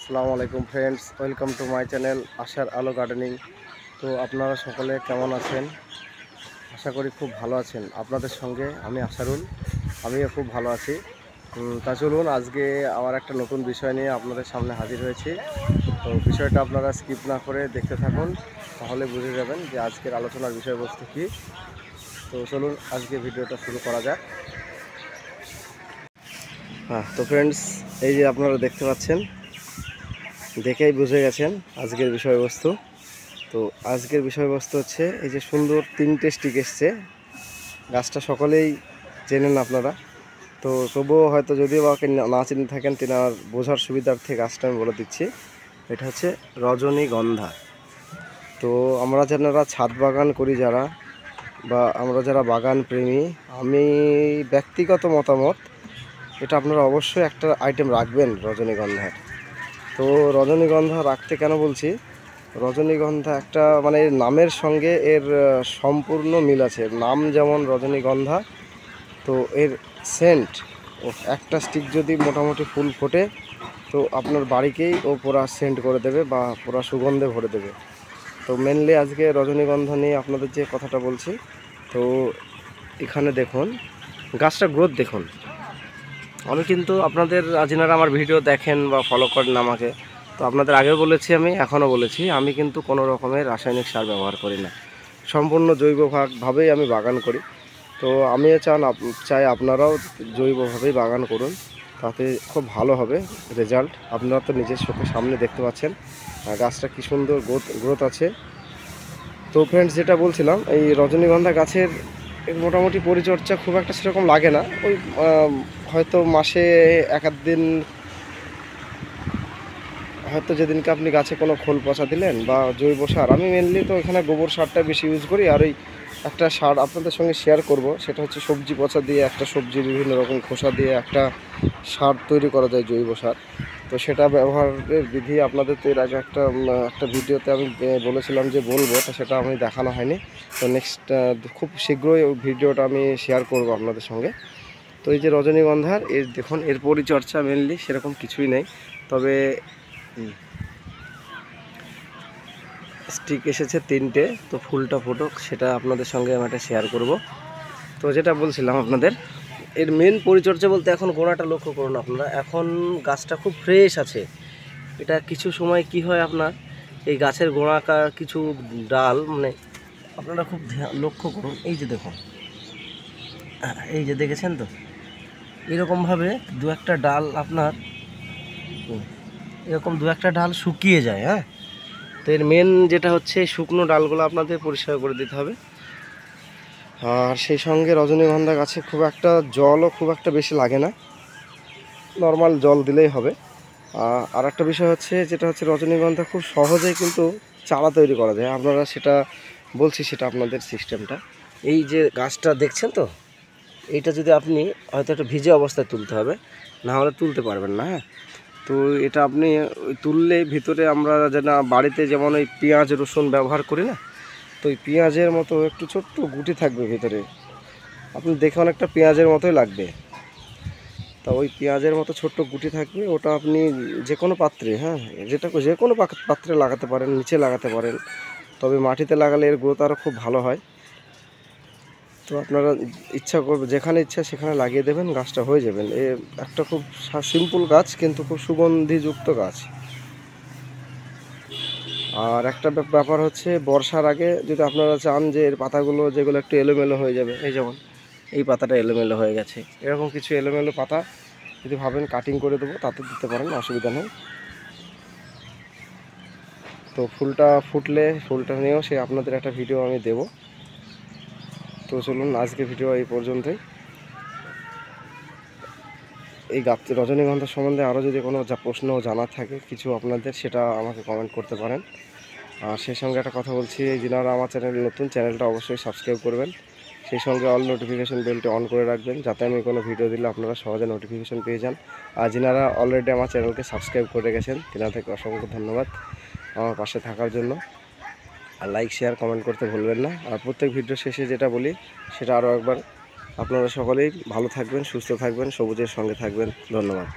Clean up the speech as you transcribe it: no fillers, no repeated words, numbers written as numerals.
আসসালামু আলাইকুম friends, welcome to my channel আশার আলো গার্ডেনিং। তো আপনারা সকলে কেমন আছেন? আশা করি খুব ভালো আছেন। আপনাদের সঙ্গে আমি আশারুল, আমিও খুব ভালো আছি। তা চলুন আজকে আমার একটা নতুন বিষয় নিয়ে আপনাদের সামনে হাজির হয়েছি। তো বিষয়টা আপনারা স্কিপ না করে দেখতে থাকুন, তাহলে বুঝে যাবেন যে আজকের আলোচনার বিষয়বস্তু কী। তো চলুন আজকে ভিডিওটা শুরু করা যাক। তো ফ্রেন্ডস, এই যে আপনারা দেখতে পাচ্ছেন, দেখেই বুঝে গেছেন আজকের বিষয়বস্তু। তো আজকের বিষয়বস্তু হচ্ছে এই যে সুন্দর 3টে স্টিক এসছে। গাছটা সকলেই চেনেন আপনারা, তো তবুও হয়তো যদিও বা না চিনে থাকেন, তেনার বোঝার সুবিধার্থে গাছটা আমি বলে দিচ্ছি। এটা হচ্ছে রজনীগন্ধা। তো আমরা যারা ছাদ বাগান করি, আমরা যারা বাগান প্রেমী, আমি ব্যক্তিগত মতামত, এটা আপনারা অবশ্যই একটা আইটেম রাখবেন রজনীগন্ধার। তো রজনীগন্ধা রাখতে কেন বলছি, রজনীগন্ধা একটা মানে এর নামের সঙ্গে এর সম্পূর্ণ মিল আছে। নাম যেমন রজনীগন্ধা, তো এর সেন্ট, একটা স্টিক যদি মোটামুটি ফুল ফোটে তো আপনার বাড়িকেই ও পুরা সেন্ট করে দেবে বা পুরা সুগন্ধে ভরে দেবে। তো মেনলি আজকে রজনীগন্ধা নিয়ে আপনাদের যে কথাটা বলছি। তো এখানে দেখুন গাছটা গ্রোথ দেখুন। আমি কিন্তু আপনাদের যিনারা আমার ভিডিও দেখেন বা ফলো করেন আমাকে, তো আপনাদের আগেও বলেছি, আমি এখনও বলেছি, আমি কিন্তু কোনো রকমের রাসায়নিক সার ব্যবহার করি না। সম্পূর্ণ জৈবভাবেই আমি বাগান করি। তো আমিও চাই আপনারাও জৈবভাবেই বাগান করুন, তাতে খুব ভালো হবে রেজাল্ট। আপনারা তো নিজের চোখের সামনে দেখতে পাচ্ছেন গাছটা কী সুন্দর গ্রোথ আছে। তো ফ্রেন্ডস, যেটা বলছিলাম, এই রজনীগন্ধা গাছের মোটামুটি পরিচর্যা খুব একটা সেরকম লাগে না। ওই হয়তো মাসে এক আধ দিন, হয়তো যেদিনকে আপনি গাছে কোনো খোল পচা দিলেন বা জৈব সার, আমি মেনলি তো এখানে গোবর সারটা বেশি ইউজ করি। আর ওই একটা সার আপনাদের সঙ্গে শেয়ার করব, সেটা হচ্ছে সবজি পচা দিয়ে, একটা সবজি বিভিন্ন রকম খোসা দিয়ে একটা সার তৈরি করা যায়, জৈব সার। তো সেটা ব্যবহারের বিধি আপনাদের তো এর আগে একটা ভিডিওতে আমি বলেছিলাম যে বলবো, তো সেটা আমি দেখানো হয়নি। তো নেক্সট খুব শীঘ্রই ওই ভিডিওটা আমি শেয়ার করব আপনাদের সঙ্গে। তো এই যে রজনীগন্ধার দেখুন, এর পরিচর্যা মেনলি সেরকম কিছুই নেই, তবে স্টিক এসেছে 3টে। তো ফুলটা ফুটুক, সেটা আপনাদের সঙ্গে আমি একটা শেয়ার করব। তো যেটা বলছিলাম আপনাদের, এর মেন পরিচর্যা বলতে এখন গোড়াটা লক্ষ্য করুন আপনারা। এখন গাছটা খুব ফ্রেশ আছে। এটা কিছু সময় কি হয়, আপনার এই গাছের গোড়াকার কিছু ডাল, মানে আপনারা খুব লক্ষ্য করুন, এই যে দেখুন, এই যে দেখেছেন তো, এরকমভাবে দু একটা ডাল আপনার এরকম দু একটা ডাল শুকিয়ে যায়। তো এর মেন যেটা হচ্ছে, শুকনো ডালগুলো আপনাদের পরিষ্কার করে দিতে হবে। আর সেই সঙ্গে রজনীগন্ধা গাছে খুব একটা জলও খুব একটা বেশি লাগে না, নর্মাল জল দিলেই হবে। আর একটা বিষয় হচ্ছে, যেটা হচ্ছে রজনীগন্ধা খুব সহজেই কিন্তু চারা তৈরি করা যায়। আপনারা সেটা বলছি, সেটা আপনাদের সিস্টেমটা, এই যে গাছটা দেখছেন তো, এইটা যদি আপনি হয়তো একটা ভিজে অবস্থায় তুলতে হবে, না হলে তুলতে পারবেন না। তো এটা আপনি তুললে ভিতরে আমরা যেন বাড়িতে যেমন ওই পেঁয়াজ রসুন ব্যবহার করি না, তো ওই পেঁয়াজের মতো একটু ছোট্ট গুটি থাকবে ভিতরে, আপনি দেখে অনেকটা পেঁয়াজের মতোই লাগবে। তা ওই পেঁয়াজের মতো ছোট্ট গুটি থাকবে, ওটা আপনি যে কোনো পাত্রে, যে কোনো পাত্রে লাগাতে পারেন, নিচে লাগাতে পারেন, তবে মাটিতে লাগালে এর গ্রোথ আরও খুব ভালো হয়। তো আপনারা ইচ্ছা করবে যেখানে ইচ্ছা সেখানে লাগিয়ে দেবেন, গাছটা হয়ে যাবেন। একটা খুব সিম্পল গাছ, কিন্তু খুব সুগন্ধিযুক্ত গাছ। আর একটা ব্যাপার হচ্ছে, বর্ষার আগে যদি আপনারা চান যে এর পাতাগুলো যেগুলো একটু এলোমেলো হয়ে যাবে, এই যেমন এই পাতাটা এলোমেলো হয়ে গেছে, এরকম কিছু এলোমেলো পাতা যদি ভাবেন কাটিং করে দেবো, তাতে দিতে পারেন, অসুবিধা নেই। তো ফুলটা ফুটলে ফুলটা নিয়েও আপনাদের একটা ভিডিও আমি দেব। তো চলুন আজকে ভিডিও এই পর্যন্তই। এই রজনীগন্ধা সম্বন্ধে আরও যদি কোনো প্রশ্ন জানার থাকে কিছু আপনাদের, সেটা আমাকে কমেন্ট করতে পারেন। আর সেই সঙ্গে একটা কথা বলছি, যিনারা আমার চ্যানেল নতুন, চ্যানেলটা অবশ্যই সাবস্ক্রাইব করবেন, সেই সঙ্গে অল নোটিফিকেশন বেলটি অন করে রাখবেন, যাতে আমি কোনো ভিডিও দিলে আপনারা সহজে নোটিফিকেশন পেয়ে যান। আর যিনারা অলরেডি আমার চ্যানেলকে সাবস্ক্রাইব করে রেখেছেন, তেনাদেরকে অসংখ্য ধন্যবাদ আমার পাশে থাকার জন্য। আর লাইক শেয়ার কমেন্ট করতে ভুলবেন না। আর প্রত্যেক ভিডিও শেষে যেটা বলি, সেটা আরও একবার, আপনারা সকলেই ভালো থাকবেন, সুস্থ থাকবেন, সবুজের সঙ্গে থাকবেন। ধন্যবাদ।